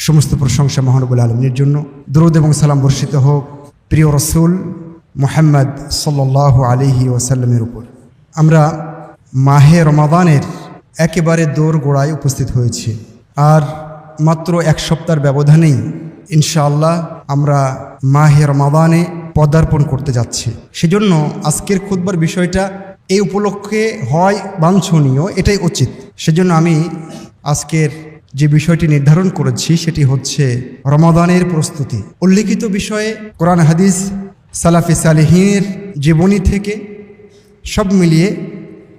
সমস্ত প্রশংসা মহানবুল আলমীর জন্য। দরুদ এবং সালাম বর্ষিত হোক প্রিয় রসুল মুহাম্মদ সাল্লাল্লাহু আলাইহি ওয়াসাল্লামের উপর। আমরা মাহে রমাদানের একেবারে দোরগোড়ায় উপস্থিত হয়েছি, আর মাত্র এক সপ্তাহের ব্যবধানেই ইনশাআল্লাহ আমরা মাহে রমাদানে পদার্পণ করতে যাচ্ছি। সেজন্য আজকের খুতবার বিষয়টা এই উপলক্ষে হয় বাঞ্ছনীয়, এটাই উচিত। সেজন্য আমি আজকের যে বিষয়টি নির্ধারণ করেছি সেটি হচ্ছে রমাদানের প্রস্তুতি। উল্লিখিত বিষয়ে কোরআন হাদিস সালাফে সালেহিনের জীবনী থেকে সব মিলিয়ে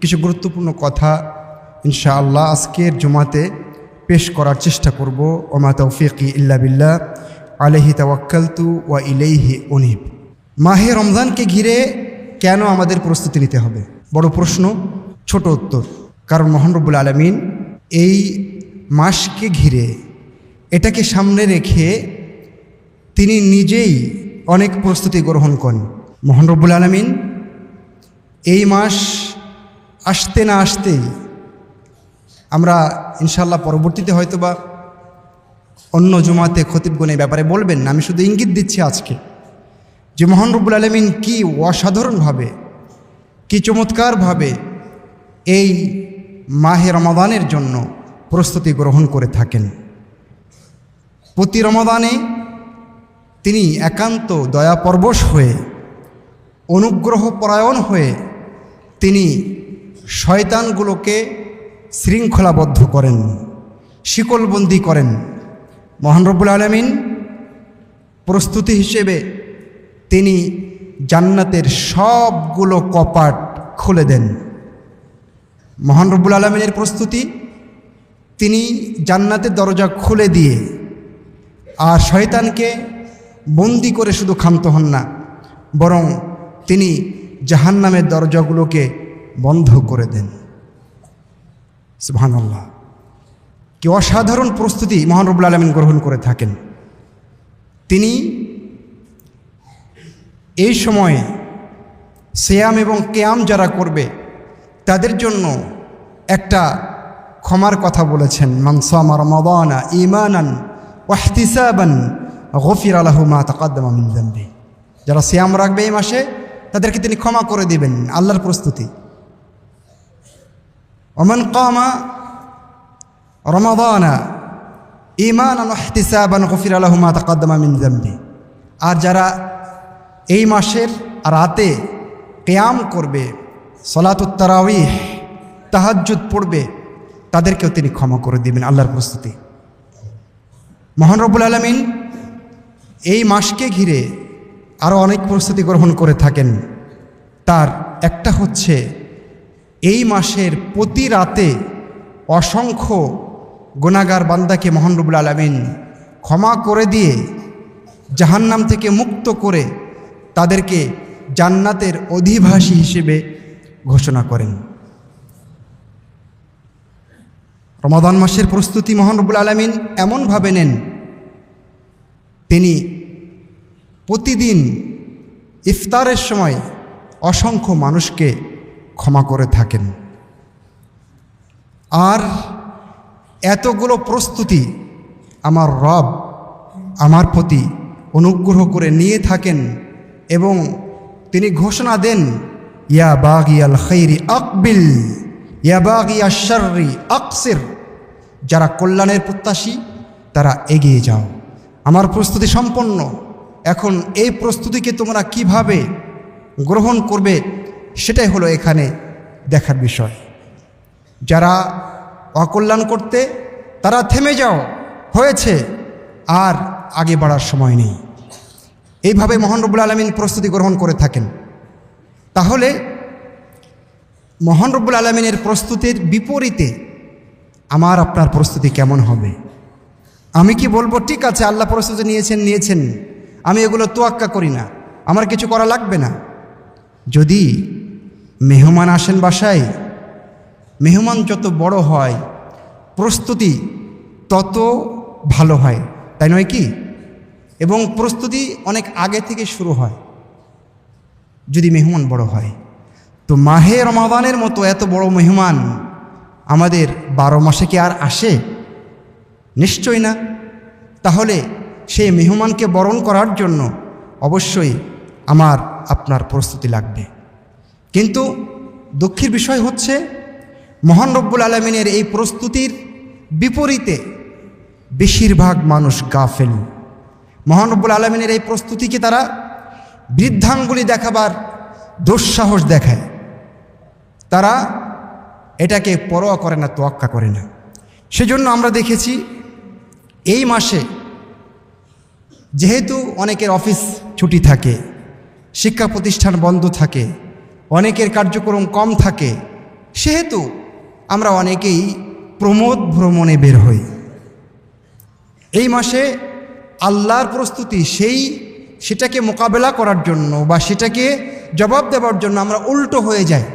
কিছু গুরুত্বপূর্ণ কথা ইনশাআল্লাহ আজকের জুমাতে পেশ করার চেষ্টা করব। ওমা তৌফিকি ইল্লা বিল্লাহ আলাইহি তাওয়াক্কালতু ওয়া ইলাইহি উনীব। মাহে রমজানকে ঘিরে কেন আমাদের প্রস্তুতি নিতে হবে? বড় প্রশ্ন, ছোট উত্তর। কারণ মহান রব্বুল আলামিন এই মাসকে ঘিরে, এটাকে সামনে রেখে তিনি নিজেই অনেক প্রস্তুতি গ্রহণ করেন। মহান রব্বুল আলামিন এই মাস আসতে না আসতেই, আমরা ইনশাআল্লাহ পরবর্তীতে হয়তোবা অন্য জুমাতে খতিবগণ এই ব্যাপারে বলবেন, আমি শুধু ইঙ্গিত দিচ্ছি আজকে যে মহান রব্বুল আলামিন কি অসাধারণভাবে, কি চমৎকারভাবে এই মাহে রমাদানের জন্য প্রস্তুতি গ্রহণ করে থাকেন। প্রতি রমাদানে তিনি একান্ত দয়াপরবশ হয়ে, অনুগ্রহ পরায়ণ হয়ে তিনি শয়তানগুলোকে শৃঙ্খলাবদ্ধ করেন, শিকলবন্দি করেন। মহান রব্বুল আলামিন প্রস্তুতি হিসেবে তিনি জান্নাতের সবগুলো কপাট খুলে দেন। মহান রব্বুল আলামিনের প্রস্তুতি, তিনি জান্নাতের দরজা খুলে দিয়ে আর শয়তানকে বন্দি করে শুধু ক্ষান্ত হন না, বরং তিনি জাহান্নামের দরজাগুলোকে বন্ধ করে দেন। সুবহানাল্লাহ, কি অসাধারণ প্রস্তুতি মহান রব্বুল আলামিন গ্রহণ করে থাকেন। তিনি এই সময়ে সিয়াম এবং কিয়াম যারা করবে তাদের জন্য একটা ক্ষমার কথা বলেছেন। মান সামা রমাদানা ঈমানান ওয়া ইহতিসাবান গফিরা লাহু মা তাকাদ্দামা মিন যামবি। যারা সিয়াম রাখবে এই মাসে তাদেরকে তিনি ক্ষমা করে দিবেন, আল্লাহর প্রস্তুতি। ওমান কামা রমাদানা ঈমানান ওয়া ইহতিসাবান গফিরা লাহু মা তাকাদ্দামা মিন যামবি। আর যারা এই মাসের রাতে কিয়াম করবে, সলাতুত তারাবিহ, তাহাজ্জুদ পড়বে, তাদেরকেও তিনি ক্ষমা করে দিবেন, আল্লাহর প্রস্তুতি। মহান রব্বুল আলামিন এই মাসকে ঘিরে আরও অনেক প্রস্তুতি গ্রহণ করে থাকেন। তার একটা হচ্ছে এই মাসের প্রতি রাতে অসংখ্য গুনাহগার বান্দাকে মহান রব্বুল আলামিন ক্ষমা করে দিয়ে জাহান্নাম থেকে মুক্ত করে তাদেরকে জান্নাতের অধিবাসী হিসেবে ঘোষণা করেন। রমাদান মাসের প্রস্তুতি মহান রব্বুল আলামিন এমনভাবে নেন, তিনি প্রতিদিন ইফতারের সময় অসংখ্য মানুষকে ক্ষমা করে থাকেন। আর এতগুলো প্রস্তুতি আমার রব আমার প্রতি অনুগ্রহ করে নিয়ে থাকেন এবং তিনি ঘোষণা দেন, ইয়া বাগিয়াল খাইরি আকবিল ইয়া বাগিয়াশ শাররি আকসির। যারা কল্যাণের প্রত্যাশী তারা এগিয়ে যাও, আমার প্রস্তুতি সম্পন্ন। এখন এই প্রস্তুতিকে তোমরা কিভাবে গ্রহণ করবে সেটাই হলো এখানে দেখার বিষয়। যারা অকল্যাণ করতে, তারা থেমে যাও, হয়েছে, আর আগে বাড়ার সময় নেই। এইভাবে মহান রব্বুল আলামিন প্রস্তুতি গ্রহণ করে থাকেন। তাহলে মহান রব্বুল আলামিনের প্রস্তুতির বিপরীতে আমার আপনার প্রস্তুতি কেমন হবে? আমি কি বলবো ঠিক আছে আল্লাহ প্রস্তুতি নিয়েছেন, আমি এগুলো তোয়াক্কা করি না, আমার কিছু করা লাগবে না? যদি মেহমান আসেন বাসায়, মেহমান যত বড় হয় প্রস্তুতি তত ভালো হয়, তাই নয় কি? এবং প্রস্তুতি অনেক আগে থেকে শুরু হয় যদি মেহমান বড় হয়। তো মাহে রমাদানের মতো এত বড় মেহমান আমাদের 12 মাসে কি আর আসে? নিশ্চয় না। তাহলে সেই মেহমানকে বরণ করার জন্য অবশ্যই আমার আপনার প্রস্তুতি লাগবে। কিন্তু দুঃখের বিষয় হচ্ছে মহান রব্বুল আলামিনের এই প্রস্তুতির বিপরীতে বেশিরভাগ মানুষ গাফেল। মহান রব্বুল আলামিনের এই প্রস্তুতিকে তারা বৃদ্ধাঙ্গুলি দেখাবার দুঃসাহস দেখায়, তারা এটাকে পরোয়া করে না, তোয়াক্কা করে না। সেজন্য আমরা দেখেছি এই মাসে যেহেতু অনেকের অফিস ছুটি থাকে, শিক্ষা প্রতিষ্ঠান বন্ধ থাকে, অনেকের কার্যক্রম কম থাকে, সেহেতু আমরা অনেকেই প্রমোদ ভ্রমণে বের হই। এই মাসে আল্লাহর প্রস্তুতি সেটাকে মোকাবেলা করার জন্য বা সেটাকে জবাব দেওয়ার জন্য আমরা উল্টো হয়ে যাই।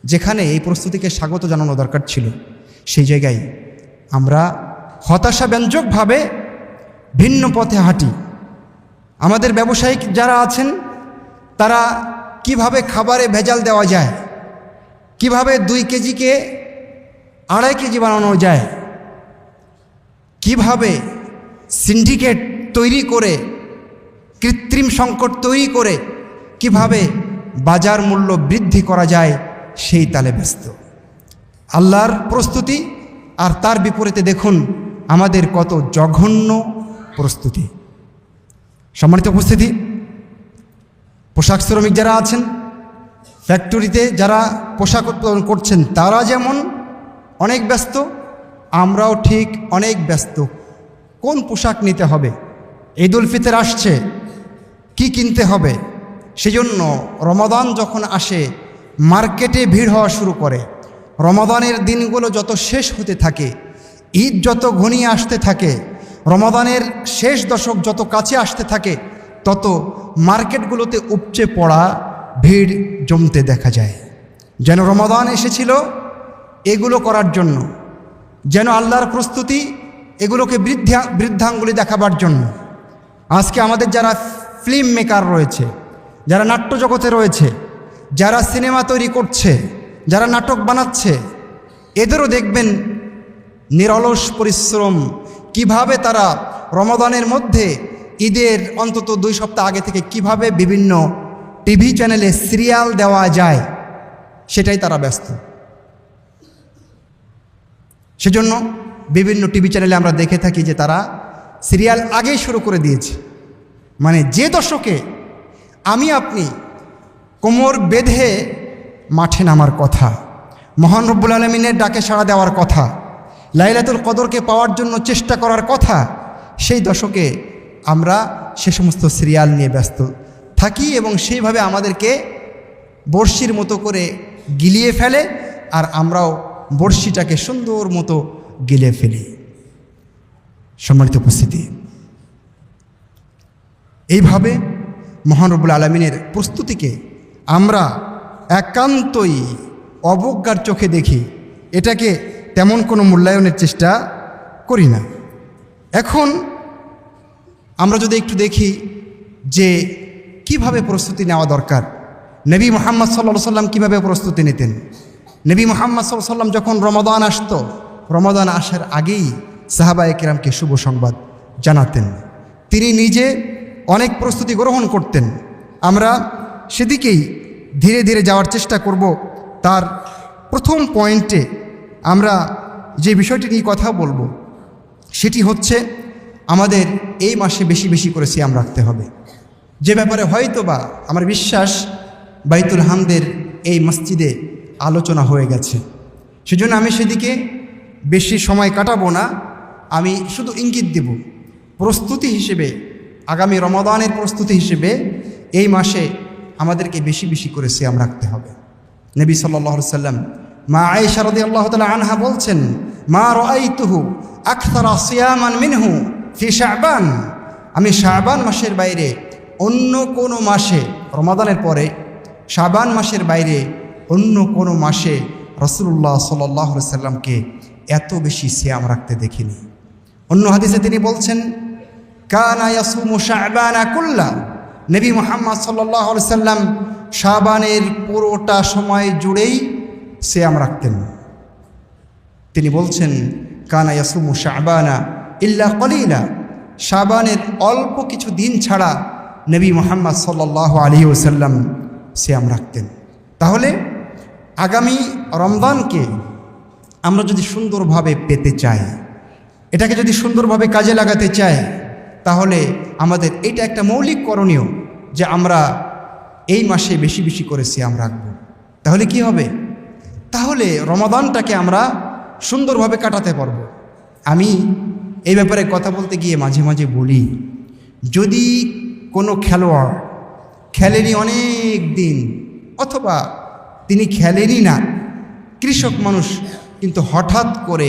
যেখানে এই প্রস্তুতিকে স্বাগত জানানো দরকার ছিল, সেই জায়গায় আমরা হতাশাব্যঞ্জকভাবে ভিন্ন পথে হাঁটি। আমাদের ব্যবসায়িক যারা আছেন তারা কিভাবে খাবারে ভেজাল দেওয়া যায়, কিভাবে 2 কেজিকে 2.5 কেজি বানানো যায়, কিভাবে সিন্ডিকেট তৈরি করে, কৃত্রিম সংকট তৈরি করে কিভাবে বাজার মূল্য বৃদ্ধি করা যায়, সেই তালে ব্যস্ত। আল্লাহর প্রস্তুতি আর তার বিপরীতে দেখুন আমাদের কত জঘন্য প্রস্তুতি। সম্মানিত উপস্থিতি, পোশাক শ্রমিক যারা আছেন, ফ্যাক্টরিতে যারা পোশাক উৎপাদন করছেন, তারা যেমন অনেক ব্যস্ত, আমরাও ঠিক অনেক ব্যস্ত। কোন পোশাক নিতে হবে, ঈদুল ফিতর আসছে, কি কিনতে হবে। সেজন্য রমাদান যখন আসে মার্কেটে ভিড় হওয়া শুরু করে। রমাদানের দিনগুলো যত শেষ হতে থাকে, ঈদ যত ঘনিয়ে আসতে থাকে, রমাদানের শেষ দশক যত কাছে আসতে থাকে, তত মার্কেটগুলোতে উপচে পড়া ভিড় জমতে দেখা যায়। যেন রমাদান এসেছিল এগুলো করার জন্য, যেন আল্লাহর প্রস্তুতি এগুলোকে বৃদ্ধাঙ্গুলি দেখাবার জন্য। আজকে আমাদের যারা ফিল্ম মেকার রয়েছে, যারা নাট্য জগতে রয়েছে, যারা সিনেমা তৈরি করছে, যারা নাটক বানাচ্ছে, এদেরও দেখবেন নিরলস পরিশ্রম, কিভাবে তারা রমাদানের মধ্যে ঈদের অন্তত 2 সপ্তাহ আগে থেকে কিভাবে বিভিন্ন টিভি চ্যানেলে সিরিয়াল দেওয়া যায়, সেটাই তারা ব্যস্ত। সেজন্য বিভিন্ন টিভি চ্যানেলে আমরা দেখে থাকি যে তারা সিরিয়াল আগেই শুরু করে দিয়েছে। মানে যে দশকে আমি আপনি কোমর বেঁধে মাঠে নামার কথা, মহান রব্বুল আলামিনের ডাকে সাড়া দেওয়ার কথা, লাইলাতুল কদরকে পাওয়ার জন্য চেষ্টা করার কথা, সেই দশকে আমরা সে সমস্ত সিরিয়াল নিয়ে ব্যস্ত থাকি এবং সেইভাবে আমাদেরকে বড়শির মতো করে গিলিয়ে ফেলে, আর আমরাও বড়শিটাকে সুন্দর মতো গিলে ফেলি। সম্মানিত উপস্থিতি, এইভাবে মহান রব্বুল আলামিনের প্রস্তুতিকে আমরা একান্তই অবজ্ঞার চোখে দেখি, এটাকে তেমন কোনো মূল্যায়নের চেষ্টা করি না। এখন আমরা যদি একটু দেখি যে কিভাবে প্রস্তুতি নেওয়া দরকার, নবী মুহাম্মদ সাল্লাল্লাহু আলাইহি সাল্লাম কীভাবে প্রস্তুতি নিতেন। নবী মুহাম্মদ সাল্লাল্লাহু আলাইহি সাল্লাম যখন রমাদান আসতো, রমাদান আসার আগেই সাহাবায়ে কেরামকে শুভ সংবাদ জানাতেন। তিনি নিজে অনেক প্রস্তুতি গ্রহণ করতেন। আমরা সেদিকেই ধীরে ধীরে যাওয়ার চেষ্টা করব। তার প্রথম পয়েন্টে আমরা যে বিষয়টি নিয়ে কথা বলবো সেটি হচ্ছে আমাদের এই মাসে বেশি বেশি করে সিয়াম রাখতে হবে, যে ব্যাপারে হয়তোবা আমার বিশ্বাস বাইতুল হামদের এই মসজিদে আলোচনা হয়ে গেছে। সেজন্য আমি সেদিকে বেশি সময় কাটাবো না, আমি শুধু ইঙ্গিত দেব প্রস্তুতি হিসেবে, আগামী রমাদানের প্রস্তুতি হিসেবে এই মাসে আমাদেরকে বেশি বেশি করে সিয়াম রাখতে হবে। নবী সাল্লাল্লাহু আলাইহি সাল্লাম মা আয়েশা রাদিয়াল্লাহু তাআলা আনহা বলছেন, মা রাআইতুহু আকসারা সিয়ামান মিনহু ফি শাবান, আমি শাবান মাসের বাইরে অন্য কোনো মাসে, রমাদানের পরে শাবান মাসের বাইরে অন্য কোনো মাসে রাসূলুল্লাহ সাল্লাল্লাহু আলাইহি সাল্লামকে এত বেশি সিয়াম রাখতে দেখিনি। অন্য হাদিসে তিনি বলছেন, কানা ইয়াসুমু শাবানা কুল্লা, নবী মুহাম্মদ সাল্লাল্লাহু আলাইহি সাল্লাম শাবানের পুরোটা সময় জুড়েই সিয়াম রাখতেন। তিনি বলছেন, কানা ইয়াসুমু শাবানা ইল্লা কলিলা, শাবানের অল্প কিছু দিন ছাড়া নবী মুহাম্মদ সাল্লাল্লাহু আলাইহি ওয়াসাল্লাম সিয়াম রাখতেন। তাহলে আগামী রমজানকে আমরা যদি সুন্দরভাবে পেতে চাই, এটাকে যদি সুন্দরভাবে কাজে লাগাতে চাই, তাহলে আমাদের এটা একটা মৌলিক করণীয় যে আমরা এই মাসে বেশি বেশি করে সিয়াম রাখব। তাহলে কি হবে? তাহলে রমাদানটাকে আমরা সুন্দরভাবে কাটাতে পারব। আমি এই ব্যাপারে কথা বলতে গিয়ে মাঝে মাঝে বলি, যদি কোনো খেলোয়াড় খেলেনি অনেক দিন, অথবা তিনি খেলেনই না, কৃষক মানুষ কিন্তু হঠাৎ করে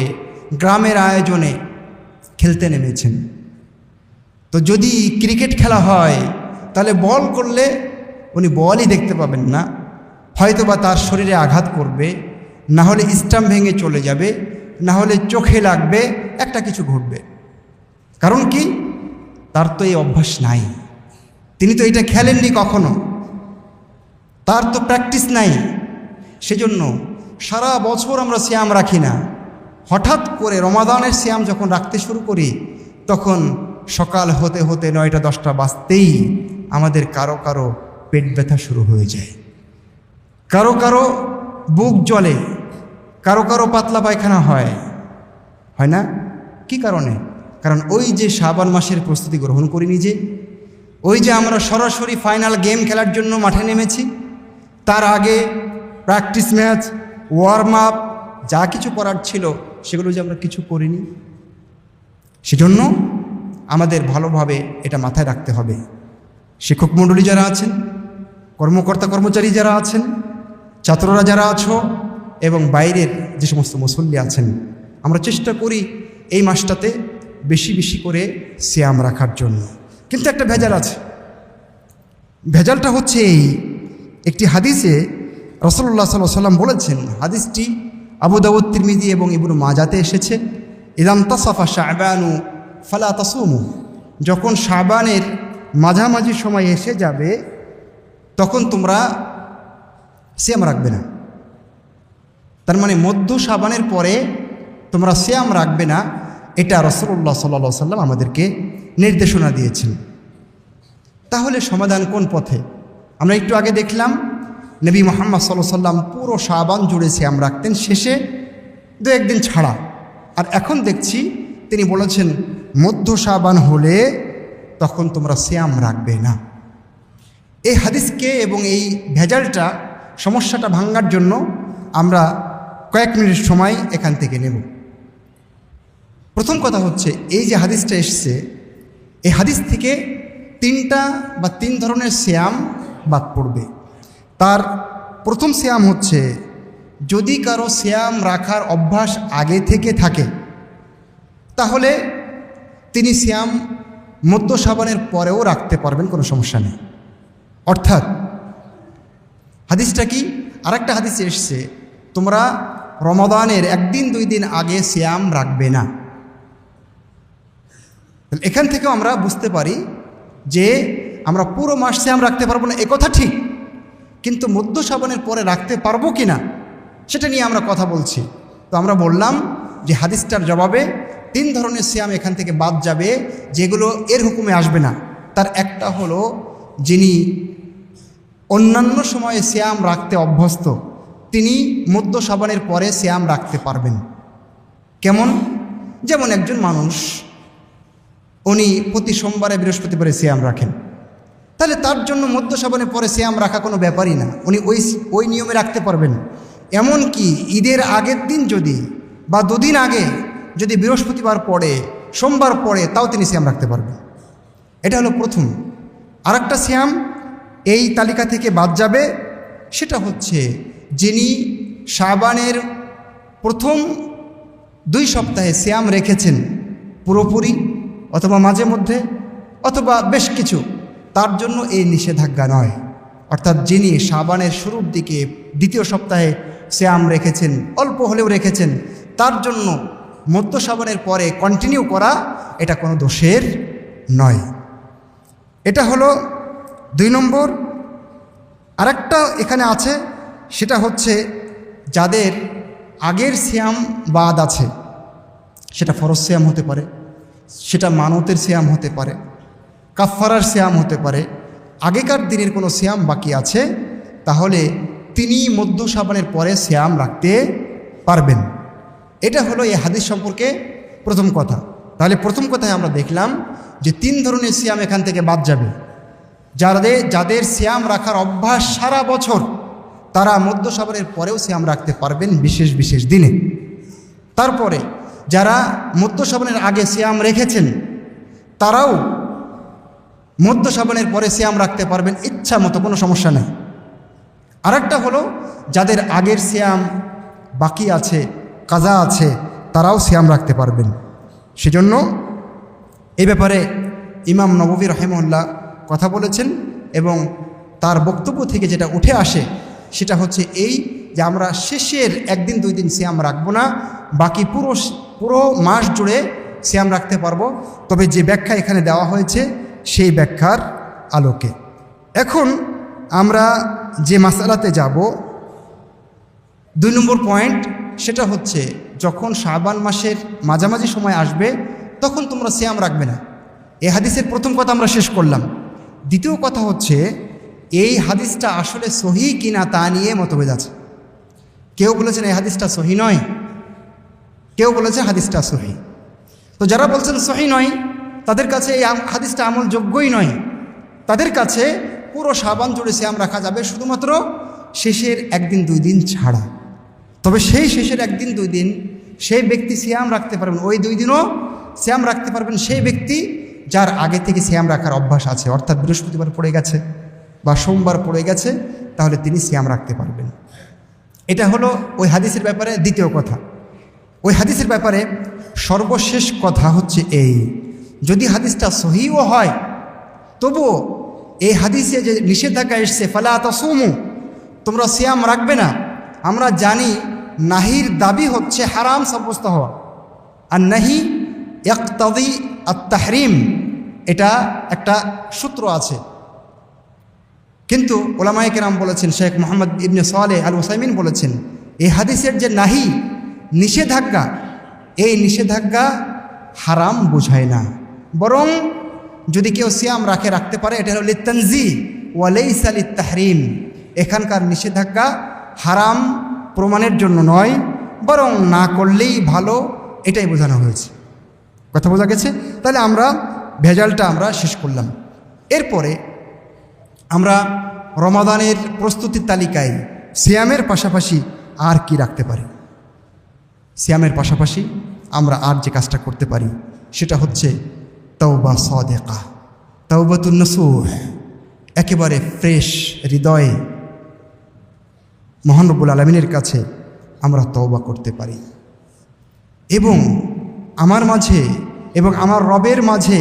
গ্রামের আয়োজনে খেলতে নেমেছেন, তো যদি ক্রিকেট খেলা হয় তাহলে বল করলে উনি বলই দেখতে পাবেন না, হয়তোবা তার শরীরে আঘাত করবে, না হলে স্টাম্প ভেঙে চলে যাবে, না হলে চোখে লাগবে, একটা কিছু ঘটবে। কারণ কি? তার তো এই অভ্যাস নাই, তিনি তো এটা খেলেননি কখনো, তার তো প্র্যাকটিস নাই। সেজন্য সারা বছর আমরা সিয়াম রাখি না, হঠাৎ করে রমাদানের সিয়াম যখন রাখতে শুরু করি, তখন সকাল হতে হতে 9টা 10টা বাজতেই আমাদের কারো কারো পেট ব্যথা শুরু হয়ে যায়, কারো কারো বুক জ্বলে, কারো কারো পাতলা পায়খানা হয় না? কি কারণে? কারণ ওই যে শাবান মাসের প্রস্তুতি গ্রহণ করিনি, যে ওই যে আমরা সরাসরি ফাইনাল গেম খেলার জন্য মাঠে নেমেছি, তার আগে প্র্যাকটিস ম্যাচ, ওয়ার্ম আপ, যা কিছু করার ছিল সেগুলো যে আমরা কিছু করিনি। সেজন্য আমাদের ভালোভাবে এটা মাথায় রাখতে হবে। শিক্ষক মণ্ডলী যারা আছেন, কর্মকর্তা কর্মচারী যারা আছেন, ছাত্ররা যারা আছো, এবং বাইরের যে সমস্ত মুসল্লি আছেন, আমরা চেষ্টা করি এই মাসটাতে বেশি বেশি করে সিয়াম রাখার জন্য। কিন্তু একটা ভেজাল আছে। ভেজালটা হচ্ছে এই, একটি হাদিসে রাসূলুল্লাহ সাল্লাল্লাহু আলাইহি ওয়াসাল্লাম বলেছেন, হাদিসটি আবু দাউদ, তিরমিজি এবং ইবনু মাজাতে এসেছে, ইদাম তাসাফা শাবানু ফালা তাসুমু, যখন শাবানের মাঝামাঝি সময় এসে যাবে তখন তোমরা সিয়াম রাখবে না। তার মানে মধ্য শাবানের পরে তোমরা সিয়াম রাখবে না, এটা রাসূলুল্লাহ সাল্লাল্লাহু আলাইহি ওয়াসাল্লাম আমাদেরকে নির্দেশনা দিয়েছেন। তাহলে সমাধান কোন পথে? আমরা একটু আগে দেখলাম নবী মুহাম্মদ সাল্লাল্লাহু আলাইহি ওয়াসাল্লাম পুরো শাবান জুড়ে সিয়াম রাখতেন, শেষে 2-1 দিন ছাড়া। আর এখন দেখছি তিনি বলেছেন মধ্য শাবান হলে তখন তোমরা সিয়াম রাখবে না। এই হাদিসকে এবং এই ভেজালটা, সমস্যাটা ভাঙার জন্য আমরা কয়েক মিনিট সময় এখান থেকে নেব। প্রথম কথা হচ্ছে, এই যে হাদিসটা এসছে, এই হাদিস থেকে 3টা বা 3 ধরনের সিয়াম বাদ পড়বে। তার প্রথম সিয়াম হচ্ছে, যদি কারো সিয়াম রাখার অভ্যাস আগে থেকে থাকে তাহলে তিনি সিয়াম মধ্য শাবানের পরেও রাখতে পারবেন, কোনো সমস্যা নেই। অর্থাৎ হাদিসটা কি? আরেকটা হাদিসে এসছে, তোমরা রমাদানের 1 দিন 2 দিন আগে সিয়াম রাখবে না। এখান থেকেও আমরা বুঝতে পারি যে আমরা পুরো মাস সিয়াম রাখতে পারবো না, একথা ঠিক, কিন্তু মধ্য শাবানের পরে রাখতে পারবো কি না সেটা নিয়ে আমরা কথা বলছি। তো আমরা বললাম যে হাদিসটার জবাবে 3 ধরনের সিয়াম এখান থেকে বাদ যাবে, যেগুলো এর হুকুমে আসবে না। তার একটা হলো, যিনি অন্যান্য সময়ে সিয়াম রাখতে অভ্যস্ত, তিনি মধ্য শাবানের পরে সিয়াম রাখতে পারবেন। কেমন? যেমন একজন মানুষ, উনি প্রতি সোমবারে বৃহস্পতিবারে সিয়াম রাখেন, তাহলে তার জন্য মধ্য শাবানের পরে সিয়াম রাখা কোনো ব্যাপারই না, উনি ওই নিয়মে রাখতে পারবেন। এমনকি ঈদের আগের দিন যদি বা 2 দিন আগে যদি বৃহস্পতিবার পড়ে, সোমবার পড়ে, তাও তিনি সিয়াম রাখতে পারবেন। এটা হলো প্রথম। আরেকটা সিয়াম এই তালিকা থেকে বাদ যাবে, সেটা হচ্ছে যিনি শাবানের প্রথম 2 সপ্তাহে সিয়াম রেখেছেন পুরোপুরি, অথবা মাঝে মধ্যে, অথবা বেশ কিছু, তার জন্য এই নিষেধাজ্ঞা নয়। অর্থাৎ যিনি শাবানের শুরুর দিকে 2য় সপ্তাহে সিয়াম রেখেছেন, অল্প হলেও রেখেছেন, তার জন্য মধ্য শাবানের পরে কন্টিনিউ করা এটা কোনো দোষের নয়। এটা হলো 2 নম্বর। আরেকটা এখানে আছে, সেটা হচ্ছে যাদের আগের সিয়াম বাদ আছে, সেটা ফরজ সিয়াম হতে পারে, সেটা মানতের সিয়াম হতে পারে, কাফফারার সিয়াম হতে পারে, আগেকার দিনের কোনো সিয়াম বাকি আছে, তাহলে তিনি মধ্য শাবানের পরে সিয়াম রাখতে পারবেন। এটা হলো এই হাদিস সম্পর্কে প্রথম কথা। তাহলে প্রথম কথায় আমরা দেখলাম যে 3 ধরনের সিয়াম এখান থেকে বাদ যাবে। যাদের সিয়াম রাখার অভ্যাস সারা বছর, তারা মধ্য শাবানের পরেও সিয়াম রাখতে পারবেন বিশেষ বিশেষ দিনে। তারপরে যারা মধ্য শাবানের আগে সিয়াম রেখেছেন, তারাও মধ্য শাবানের পরে সিয়াম রাখতে পারবেন ইচ্ছা মতো, কোনো সমস্যা নেই। আরেকটা হলো যাদের আগের সিয়াম বাকি আছে, কাজা আছে, তারাও সিয়াম রাখতে পারবেন। সেজন্য এই ব্যাপারে ইমাম নববী রাহিমাহুল্লাহ কথা বলেছেন, এবং তার বক্তব্য থেকে যেটা উঠে আসে সেটা হচ্ছে এই যে আমরা শেষের 1 দিন 2 দিন সিয়াম রাখবো না, বাকি পুরো মাস জুড়ে সিয়াম রাখতে পারবো। তবে যে ব্যাখ্যা এখানে দেওয়া হয়েছে সেই ব্যাখ্যার আলোকে এখন আমরা যে মাসালাতে যাব, 2 নম্বর পয়েন্ট, সেটা হচ্ছে যখন শাবান মাসের মাঝামাঝি সময় আসবে তখন তোমরা সিয়াম রাখবে না। এই হাদিসের প্রথম কথা আমরা শেষ করলাম। দ্বিতীয় কথা হচ্ছে এই হাদিসটা আসলে সহি কিনা তা নিয়ে মতভেদ আছে। কেউ বলেছেন এই হাদিসটা সহি নয়, কেউ বলেছে হাদিসটা সহি। তো যারা বলছেন সহি নয়, তাদের কাছে এই হাদিসটা আমলযোগ্যই নয়। তাদের কাছে পুরো শাবান জুড়ে সিয়াম রাখা যাবে, শুধুমাত্র শেষের 1 দিন 2 দিন ছাড়া। তবে সেই শেষের 1 দিন 2 দিন সেই ব্যক্তি সিয়াম রাখতে পারবেন, ওই 2 দিনও সিয়াম রাখতে পারবেন সেই ব্যক্তি যার আগে থেকে সিয়াম রাখার অভ্যাস আছে, অর্থাৎ বৃহস্পতিবার পড়ে গেছে বা সোমবার পড়ে গেছে, তাহলে তিনি সিয়াম রাখতে পারবেন। এটা হলো ওই হাদিসের ব্যাপারে দ্বিতীয় কথা। ওই হাদিসের ব্যাপারে সর্বশেষ কথা হচ্ছে এই, যদি হাদিসটা সহিও হয় তবুও এই হাদিসে যে নিষেধাজ্ঞা এসছে ফালা তাসুমু, তোমরা সিয়াম রাখবে না, আমরা জানি নাহির দাবি হচ্ছে হারাম সাব্যস্ত হওয়া, আর নাহি ইয়াকতাদি আত-তাহরিম, এটা একটা সূত্র আছে। কিন্তু উলামায়ে কেরাম বলেছেন, শেখ মুহাম্মদ ইবনে সালেহ আল উসাইমিন বলেছেন, এই হাদিসের যে নাহি নিষেধাজ্ঞা, এই নিষেধাজ্ঞা হারাম বোঝায় না, বরং যদি কেউ সিয়াম রাখতে পারে, এটা হলো লিতানজি ওয়া লাইসা লিত-তাহরিম। এখানকার নিষেধাজ্ঞা হারাম প্রমাণের জন্য নয়, বরং না করলেই ভালো, এটাই বোঝানো হয়েছে। কথা বোঝা গেছে? তাহলে আমরা ভেজালটা আমরা শেষ করলাম। এরপরে আমরা রমাদানের প্রস্তুতির তালিকায় সিয়ামের পাশাপাশি আর কি রাখতে পারি? সিয়ামের পাশাপাশি আমরা আর যে কাজটা করতে পারি সেটা হচ্ছে তওবা সাদেকা, তাওবাতুন নসুহ, একেবারে ফ্রেশ হৃদয়ে মহান রব্বুল আলামিনের কাছে আমরা তওবা করতে পারি, এবং আমার মাঝে এবং আমার রবের মাঝে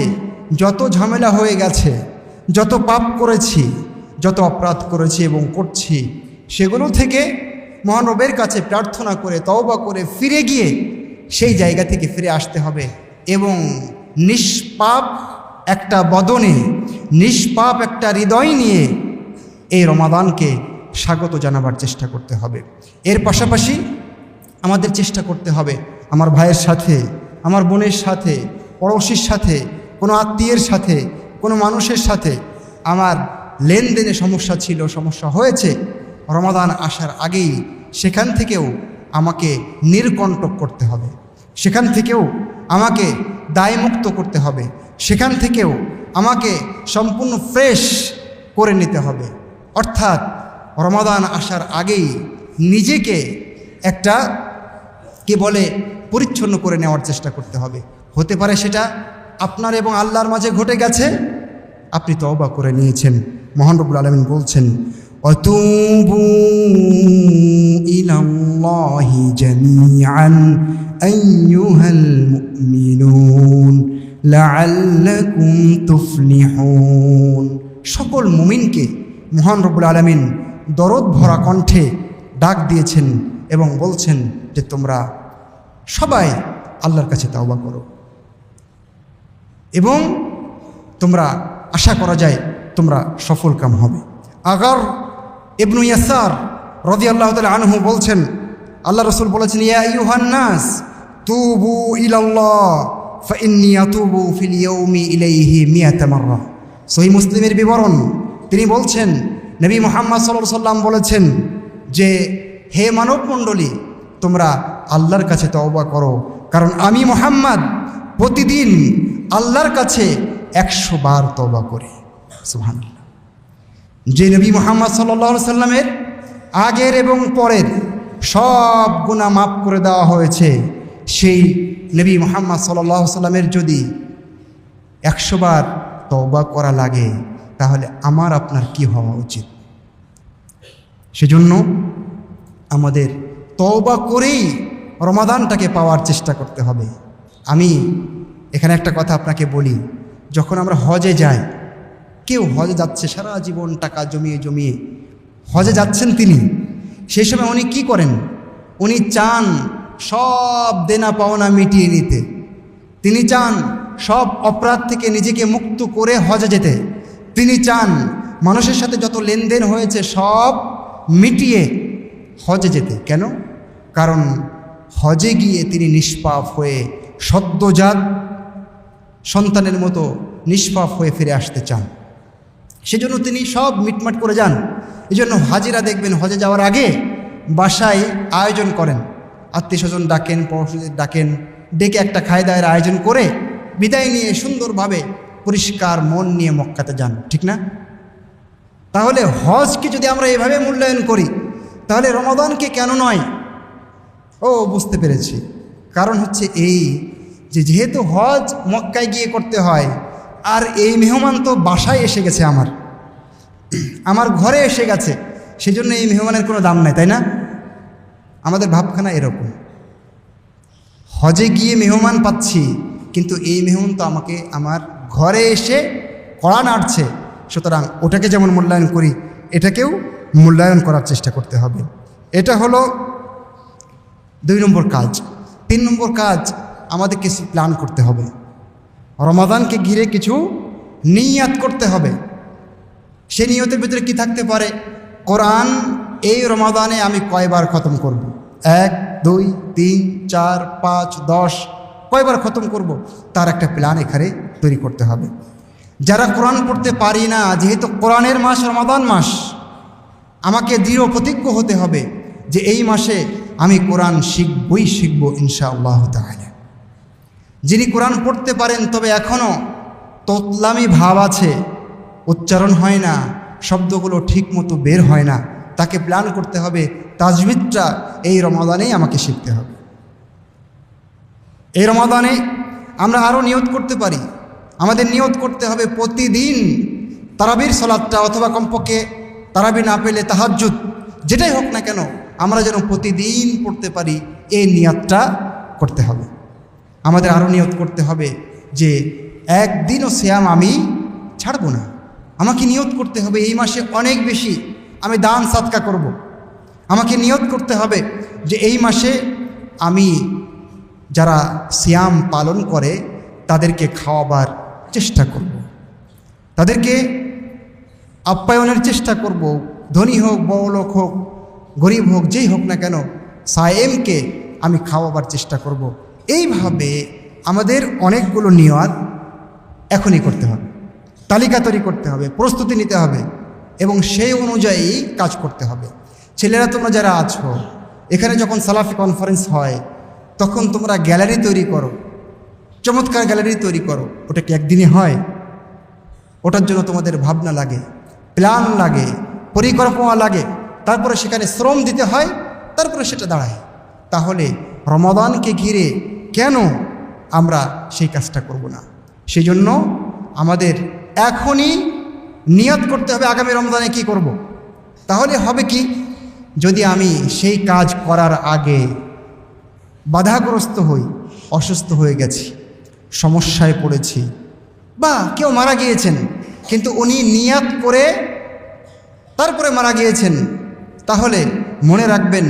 যত ঝামেলা হয়ে গেছে, যত পাপ করেছি, যত অপরাধ করেছি এবং করছি, সেগুলো থেকে মহান রবের কাছে প্রার্থনা করে তওবা করে ফিরে গিয়ে সেই জায়গা থেকে ফিরে আসতে হবে, এবং নিষ্পাপ একটা বদনে, নিষ্পাপ একটা হৃদয় নিয়ে এই রমাদানকে স্বাগত জানাবার চেষ্টা করতে হবে। এর পাশাপাশি আমাদের চেষ্টা করতে হবে আমার ভাইয়ের সাথে, আমার বোনের সাথে, পড়োশির সাথে, কোনো আত্মীয়ের সাথে, কোনো মানুষের সাথে আমার লেনদেনে সমস্যা ছিল, সমস্যা হয়েছে, রমাদান আসার আগেই সেখান থেকেও আমাকে নির্কণ্টক করতে হবে, সেখান থেকেও আমাকে দায়মুক্ত করতে হবে, সেখান থেকেও আমাকে সম্পূর্ণ ফ্রেশ করে নিতে হবে। অর্থাৎ রমাদান আসার আগেই নিজেকে একটা কি বলে পরিচ্ছন্ন করে নেওয়ার চেষ্টা করতে হবে। হতে পারে সেটা আপনার এবং আল্লাহর মাঝে ঘটে গেছে, আপনি তওবা করে নিয়েছেন। মহান রব্বুল আলামিন বলছেন, ওয়াতুবু ইলাল্লাহি জামিআন আইয়ুহাল মুমিনুন লাআল্লাকুম তুফলিহুন। সকল মুমিনকে মহান রব্বুল আলামিন দরদ ভরা কণ্ঠে ডাক দিয়েছেন এবং বলছেন যে তোমরা সবাই আল্লাহর কাছে তওবা করো, এবং তোমরা আশা করা যায় তোমরা সফল কাম হবে। আগার ইবনু ইয়াসার রাদিয়াল্লাহু তাআলা আনহু বলছেন, আল্লাহ রাসূল বলেছেন, ইয়া আইয়ুহান নাস তুবু ইলাল্লাহ ফাইন্নী আতুবু ফিল ইয়াউমি ইলাইহি মিয়াতা মাররা। সহিহ মুসলিমের বিবরণ, তিনি বলছেন, নবী মুহাম্মদ সাল্লাল্লাহু আলাইহি সাল্লাম বলেছেন যে হে মানব মণ্ডলী, তোমরা আল্লাহর কাছে তওবা করো, কারণ আমি মুহাম্মদ প্রতিদিন আল্লাহর কাছে 100 বার তওবা করি। সুবহানাল্লাহ। যে নবী মুহাম্মদ সাল্লাল্লাহু আলাইহি সাল্লামের আগের এবং পরের সব গুনাহ মাফ করে দেওয়া হয়েছে, সেই নবী মুহাম্মদ সাল্লাল্লাহু আলাইহি সাল্লামের যদি 100 বার তওবা করা লাগে, তাহলে আমার আপনার কি হওয়া উচিত? সেজন্য আমাদের তওবা করেই রমাদানটাকে পাওয়ার চেষ্টা করতে হবে। আমি এখানে একটা কথা আপনাকে বলি, যখন আমরা হজে যাই, কেউ হজে যাচ্ছে সারা জীবন টাকা জমিয়ে জমিয়ে হজে যাচ্ছেন তিনি, সেই সময় উনি কি করেন? উনি চান সব দেনা পাওনা মিটিয়ে নিতে, তিনি চান সব অপরাধ থেকে নিজেকে মুক্ত করে হজে যেতে, তিনি চান মানুষের সাথে যত লেনদেন হয়েছে সব মিটিয়ে হজে যেতে। কেন? কারণ হজে গিয়ে তিনি নিষ্পাপ হয়ে সদ্যজাত সন্তানের মতো নিষ্পাপ হয়ে ফিরে আসতে চান। সেজন্য তিনি সব মিটমাট করে যান। এই জন্য হাজিরা দেখবেন হজে যাওয়ার আগে বাসায় আয়োজন করেন, আত্মীয় স্বজন ডাকেন, পড়োশীদের ডাকেন, ডেকে একটা খায় দায়ের আয়োজন করে বিদায় নিয়ে সুন্দরভাবে পরিষ্কার মন নিয়ে মক্কাতে যান, ঠিক না? তাহলে হজকে যদি আমরা এভাবে মূল্যায়ন করি, তাহলে রমাদানকে কেন নয়? ও বুঝতে পেরেছি, কারণ হচ্ছে এই যে যেহেতু হজ মক্কায় গিয়ে করতে হয়, আর এই মেহমান তো বাসায় এসে গেছে, আমার ঘরে এসে গেছে, সেজন্য এই মেহমানের কোনো দাম নাই, তাই না? আমাদের ভাবখানা এরকম, হজে গিয়ে মেহমান পাচ্ছি, কিন্তু এই মেহমান তো আমাকে আমার ঘরে এসে কড়া নাড়ছে, সুতরাং ওটাকে যেমন মূল্যায়ন করি, এটাকেও মূল্যায়ন করার চেষ্টা করতে হবে। এটা হলো 2 নম্বর কাজ। 3 নম্বর কাজ, আমাদের কিছু প্ল্যান করতে হবে। রমাদানকে ঘিরে কিছু নিয়াত করতে হবে। সেই নিয়তের ভিতরে কি থাকতে পারে? কোরআন এই রমাদানে আমি কয়বার খতম করব? 1, 2, 3, 4, 5, 10 কয়বার খতম করব, তার একটা প্ল্যান এখানে তৈরি করতে হবে। যারা কোরআন পড়তে পারি না, যেহেতু কোরআনের মাস রমাদান মাস, আমাকে দৃঢ় প্রতিজ্ঞ হতে হবে যে এই মাসে আমি কোরআন শিখবই ইনশাআল্লাহ তাআলা। যিনি কোরআন পড়তে পারেন, তবে এখনও তোতলামি ভাব আছে, উচ্চারণ হয় না, শব্দগুলো ঠিক মতো বের হয় না, তাকে প্ল্যান করতে হবে তাজবিদটা এই রমাদানেই আমাকে শিখতে হবে। এই রমাদানে আমরা আরও নিয়ত করতে পারি। আমাদের নিয়ত করতে হবে প্রতিদিন তারাবির সালাতটা, অথবা কমপক্ষে তারাবি না পেলে তাহাজ্জুদ, যেটাই হোক না কেন, আমরা যেন প্রতিদিন পড়তে পারি, এই নিয়তটা করতে হবে। আমাদের আরও নিয়ত করতে হবে যে একদিনও সিয়াম আমি ছাড়ব না। আমাকে নিয়ত করতে হবে এই মাসে অনেক বেশি আমি দান সাদকা করব। আমাকে নিয়ত করতে হবে যে এই মাসে আমি যারা সিয়াম পালন করে তাদেরকে খাওয়াবার চেষ্টা করব, তাদেরকে আপ্যায়নের চেষ্টা করব। ধনী হোক, বড়লোক হোক, গরিব হোক, যেই হোক না কেন, সায়েমকে আমি খাওয়াবার চেষ্টা করব। এইভাবে আমাদের অনেকগুলো নিয়ত এখনই করতে হবে, তালিকা তৈরি করতে হবে, প্রস্তুতি নিতে হবে এবং সেই অনুযায়ী কাজ করতে হবে। ছেলেরা, তোমরা যারা আছো এখানে, যখন সালাফি কনফারেন্স হয় তখন তোমরা গ্যালারি তৈরি করো, চমৎকার গ্যালারি তৈরি করো। ওটা কি একদিনে হয়? ওটার জন্য তোমাদের ভাবনা লাগে, প্ল্যান লাগে, পরিকল্পনা লাগে, তারপরে সেখানে শ্রম দিতে হয়, তারপরে সেটা দাঁড়ায়। তাহলে রমাদানকে ঘিরে কেন আমরা সেই কাজটা করব না? সেই জন্য আমাদের এখনই নিয়ত করতে হবে আগামী রমজানে কি করব। তাহলে হবে কি, যদি আমি সেই কাজ করার আগে বাধাগ্রস্ত হই, অসুস্থ হয়ে গেছি, সমস্যায় পড়েছি, বা কেউ মারা গিয়েছেন কিন্তু উনি নিয়ত করে তারপরে মারা গিয়েছেন, তাহলে মনে রাখবেন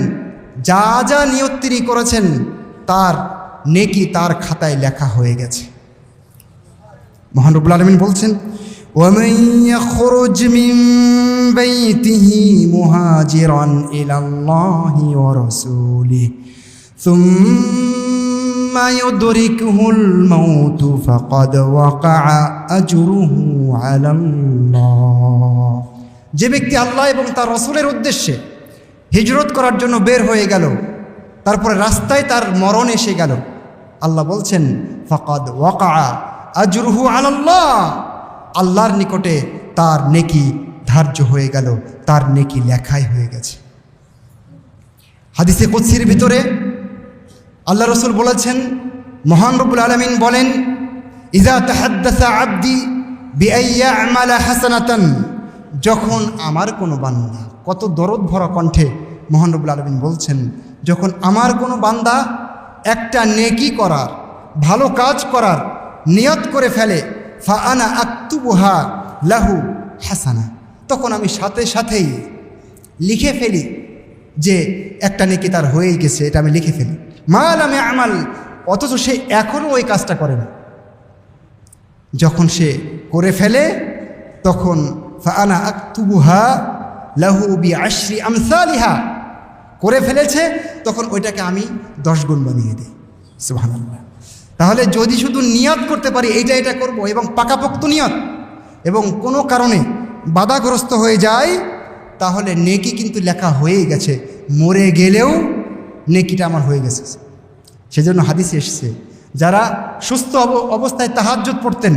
যা যা নিয়ত তিনি করেছেন তার নেকি তার খাতায় লেখা হয়ে গেছে। মহান রব্বুল আলামিন বলছেন, ওয়ামান ইয়াখরুজ মিন বাইতিহি মুহাজিরান ইলাল্লাহি ওয়া রাসূলিহি ثم সুম্মা ইউদরিকুহুল মাউতু ফাকাদ ওয়াকা আজরুহু আলাল্লাহ। যে ব্যক্তি আল্লাহ এবং তার রাসূলের উদ্দেশ্যে হিজরত করার জন্য বের হয়ে গেল, তারপরে রাস্তায় তার মরণ এসে গেল, আল্লাহ বলছেন ফাকাদ ওয়াকা আজরুহু আলাল্লাহ, আল্লাহর নিকটে তার নেকি ধার্য হয়ে গেল, তার নেকি লেখাই হয়ে গেছে। হাদিসে কুদসির ভিতরে আল্লাহ রসুল বলেছেন, মহান রব্বুল আলামিন বলেন, ইযা তাহাদ্দাসা আবদি বিআইয়া আমালা হাসানাতান, যখন আমার কোনো বান্দা, কত দরদ ভরা কণ্ঠে মহান রব্বুল আলামিন বলছেন, যখন আমার কোনো বান্দা একটা নেকি করার, ভালো কাজ করার নিয়ত করে ফেলে, ফা আনা আক্তুবুহা লাহু হাসানা, তখন আমি সাথে সাথেই লিখে ফেলি যে একটা নেকি তার হয়েই গেছে, এটা আমি লিখে ফেলি। মা লাম ইয়ামাল, অথচ সে এখনও ওই কাজটা করে না। যখন সে করে ফেলে তখন ফাআনা আক্তুবুহা লাহু বিআশরি আমসালিহা, করে ফেলেছে তখন ওইটাকে আমি 10 গুণ বানিয়ে দিই। সুবহানাল্লাহ। তাহলে যদি শুধু নিয়ত করতে পারি এইটা এটা করব, এবং পাকাপোক্ত নিয়ত, এবং কোনো কারণে বাধাগ্রস্ত হয়ে যায়, তাহলে নেকি কিন্তু লেখা হয়েই গেছে, মরে গেলেও নেকিটা আমার হয়ে গেছে। সেজন্য হাদিসে এসেছে, যারা সুস্থ অবস্থায় তাহাজ্জুদ পড়তেন,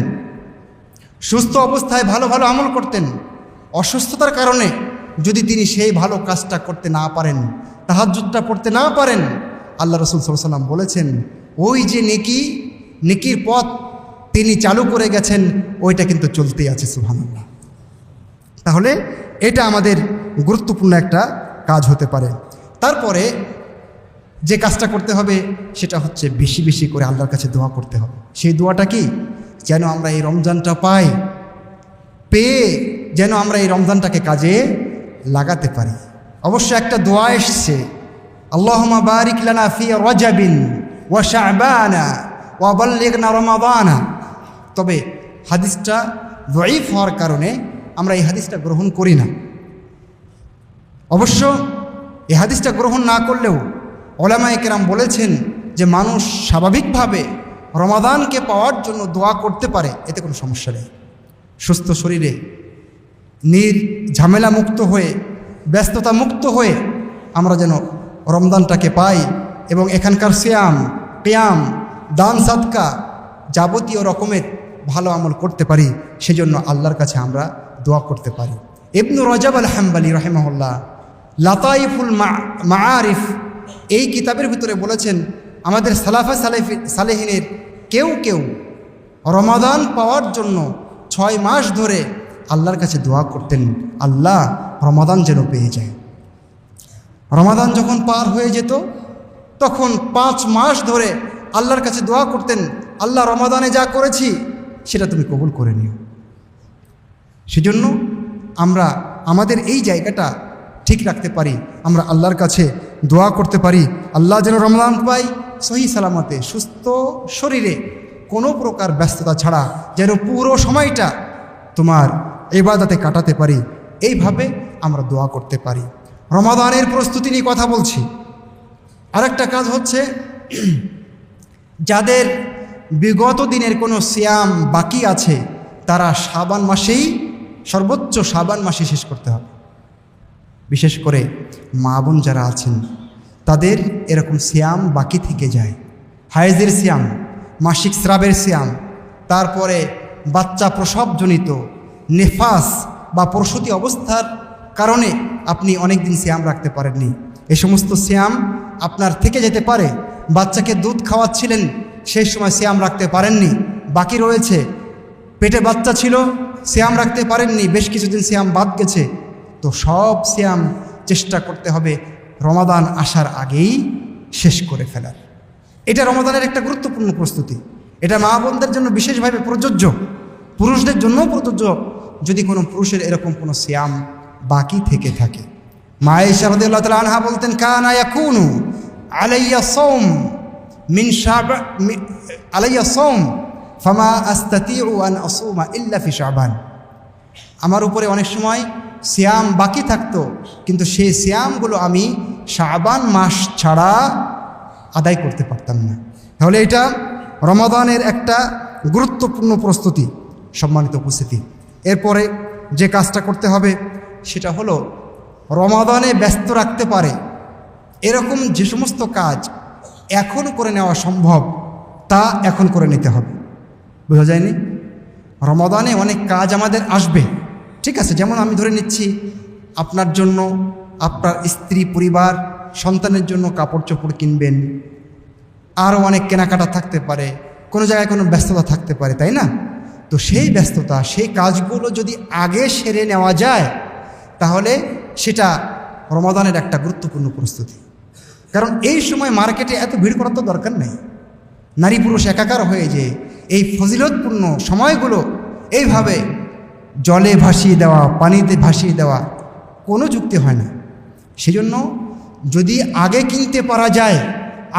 সুস্থ অবস্থায় ভালো ভালো আমল করতেন, অসুস্থতার কারণে যদি তিনি সেই ভালো কাজটা করতে না পারেন, তাহাজ্জুদটা পড়তে না পারেন, আল্লাহ রাসূল সাল্লাল্লাহু আলাইহি ওয়াসাল্লাম বলেছেন, ওই যে নেকির পথ তিনি চালু করে গেছেন, ওইটা কিন্তু চলতেই আছে। সুবহানাল্লাহ। তাহলে এটা আমাদের গুরুত্বপূর্ণ একটা কাজ হতে পারে। তারপরে যে কাজটা করতে হবে সেটা হচ্ছে বেশি বেশি করে আল্লাহর কাছে দোয়া করতে হবে। সেই দোয়াটা কি? যেন আমরা এই রমজানটা পাই, পেয়ে যেন আমরা এই রমজানটাকে কাজে লাগাতে পারি। অবশ্য একটা দোয়া এসছে, আল্লাহুম্মা বারিক লানা ফি রজাবিন ওয়া শাবানা ওয়া বাল্লিগনা রমাদানা। তবে হাদিসটা যঈফ হওয়ার কারণে আমরা এই হাদিসটা গ্রহণ করি না। অবশ্য এই হাদিসটা গ্রহণ না করলেও উলামায়ে কেরাম বলেছেন যে মানুষ স্বাভাবিকভাবে রমাদানকে পাওয়ার জন্য দোয়া করতে পারে, এতে কোনো সমস্যা নেই। সুস্থ শরীরে ঝামেলা মুক্ত হয়ে, ব্যস্ততা মুক্ত হয়ে আমরা যেন রমজানটাকে পাই এবং এখানকার সিয়াম, কিয়াম, দান, সাদকা, যাবতীয় রকমের ভালো আমল করতে পারি, সেজন্য আল্লাহর কাছে আমরা দোয়া করতে পারি। ইবনু রজব আল হাম্বলি রাহিমাহুল্লাহ লাতাইফুল মাআরিফ এই কিতাবের ভিতরে বলেছেন, আমাদের সালাফা সালেহিনের কেউ কেউ রমাদান পাওয়ার জন্য 6 মাস ধরে আল্লাহর কাছে দোয়া করতেন, আল্লাহ রমাদান যেন পেয়ে যায়। রমাদান যখন পার হয়ে যেত তখন 5 মাস ধরে আল্লাহর কাছে দোয়া করতেন, আল্লাহ রমাদানে যা করেছি সেটা তুমি কবুল করে নিও। সেজন্য আমরা আমাদের এই জায়গাটা ঠিক রাখতে পারি, আমরা আল্লাহর কাছে দোয়া করতে পারি, আল্লাহ যেন রমজান পাই সহি সালামতে, সুস্থ শরীরে, কোনো প্রকার ব্যস্ততা ছাড়া যেন পুরো সময়টা তোমার ইবাদতে কাটাতে পারি। এইভাবে আমরা দোয়া করতে পারি। রমাদানের প্রস্তুতি নিয়ে কথা বলছি। আরেকটা কাজ হচ্ছে, যাদের বিগত দিনের কোনো সিয়াম বাকি আছে তারা শাবান মাসেই, সর্বোচ্চ শাবান মাসে শেষ করতে হবে। বিশেষ করে মা বোন যারা আছেন তাদের এরকম সিয়াম বাকি থেকে যায়, হায়েজের সিয়াম, মাসিক স্রাবের সিয়াম, তারপরে বাচ্চা প্রসবজনিত নেফাস বা প্রসূতি অবস্থার কারণে আপনি অনেক দিন সিয়াম রাখতে পারেননি, এই সমস্ত সিয়াম আপনার থেকে যেতে পারে। বাচ্চাকে দুধ খাওয়াচ্ছিলেন, সেই সময় সিয়াম রাখতে পারেননি, বাকি রয়েছে। পেটে বাচ্চা ছিল, সিয়াম রাখতে পারেননি, বেশ কিছুদিন সিয়াম বাদ গেছে। তো সব সিয়াম চেষ্টা করতে হবে রমাদান আসার আগেই শেষ করে ফেলার। এটা রমাদানের একটা গুরুত্বপূর্ণ প্রস্তুতি। এটা মা বোনদের জন্য বিশেষভাবে প্রযোজ্য, পুরুষদের জন্যও প্রযোজ্য যদি কোনো পুরুষের এরকম কোনো সিয়াম বাকি থেকে থাকে। মা আয়েশা রাদিয়াল্লাহু তাআলা আনহা বলতেন, কানা ইয়াকুনু আলাইয়া সাওম মিন আলাইয়া সাওম ফামা আস্তাতিউ আন আসুমা ইল্লা ফি শাবান। আমার উপরে অনেক সময় সিয়াম বাকি থাকতো, কিন্তু সেই সিয়ামগুলো আমি শাবান মাস ছাড়া আদায় করতে পারতাম না। তাহলে এটা রমাদানের একটা গুরুত্বপূর্ণ প্রস্তুতি। সম্মানিত উপস্থিতি, এরপরে যে কাজটা করতে হবে সেটা হলো রমাদানে ব্যস্ত রাখতে পারে এরকম যে সমস্ত কাজ এখন করে নেওয়া সম্ভব তা এখন করে নিতে হবে। বোঝা যায়নি? রমাদানে অনেক কাজ আমাদের আসবে, ঠিক আছে। যেমন আমি ধরে নিচ্ছি আপনার জন্য, আপনার স্ত্রী, পরিবার, সন্তানের জন্য কাপড় চোপড় কিনবেন, আরও অনেক কেনাকাটা থাকতে পারে, কোনো জায়গায় কোনো ব্যস্ততা থাকতে পারে, তাই না? তো সেই ব্যস্ততা, সেই কাজগুলো যদি আগে সেরে নেওয়া যায় তাহলে সেটা রমাদানের একটা গুরুত্বপূর্ণ প্রস্তুতি। কারণ এই সময় মার্কেটে এত ভিড় করার তো দরকার নেই। নারী পুরুষ একাকার হয়ে যে এই ফজিলতপূর্ণ সময়গুলো এইভাবে জলে ভাসিয়ে দেওয়া, পানিতে ভাসিয়ে দেওয়া কোনো যুক্তি হয় না। সেজন্য যদি আগে কিনতে পারা যায়,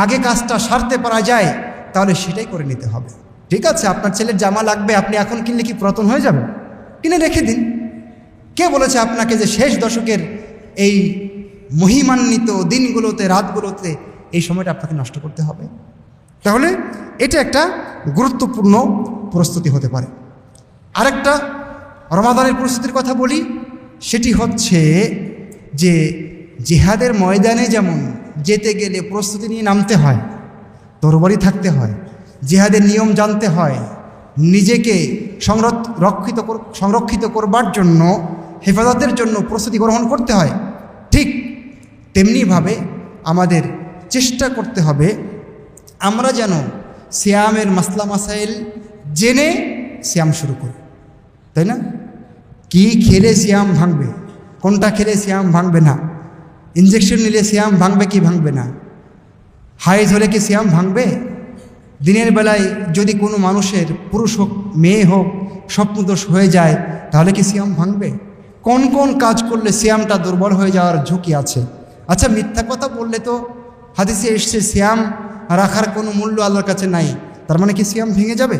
আগে কাজটা সারতে পারা যায়, তাহলে সেটাই করে নিতে হবে। ঠিক আছে, আপনার ছেলের জামা লাগবে, আপনি এখন কিনলে কি পুরাতন হয়ে যাবে? কিনে রেখে দিন। কে বলেছে আপনাকে যে শেষ দশকের এই মহিমান্বিত দিনগুলোতে, রাতগুলোতে এই সময়টা আপনাকে নষ্ট করতে হবে? তাহলে এটা একটা গুরুত্বপূর্ণ প্রস্তুতি হতে পারে। আরেকটা রমাদানের প্রস্তুতির কথা বলি, সেটি হচ্ছে যে জিহাদের ময়দানে যেমন যেতে গেলে প্রস্তুতি নিয়ে নামতে হয়, তরবারি থাকতে হয়, জিহাদের নিয়ম জানতে হয়, নিজেকে সংরক্ষিত করবার জন্য, হেফাজতের জন্য প্রস্তুতি গ্রহণ করতে হয়, ঠিক তেমনিভাবে আমাদের চেষ্টা করতে হবে আমরা যেন সিয়ামের মাসলা মাসাইল জেনে সিয়াম শুরু করি, তাই না? কি খেলে সিয়াম ভাঙবে, কোনটা খেলে সিয়াম ভাঙবে না, ইঞ্জেকশন নিলে সিয়াম ভাঙবে কি ভাঙবে না, হাইজ হলে কি সিয়াম ভাঙবে, দিনের বেলায় যদি কোনো মানুষের, পুরুষ হোক মেয়ে হোক, স্বপ্নদোষ হয়ে যায় তাহলে কি সিয়াম ভাঙবে, কোন কোন কাজ করলে সিয়ামটা দুর্বল হয়ে যাওয়ার ঝুঁকি আছে। আচ্ছা, মিথ্যা কথা বললে তো হাদিসে এসছে সিয়াম রাখার কোনো মূল্য আল্লাহর কাছে নাই, তার মানে কি সিয়াম ভেঙে যাবে?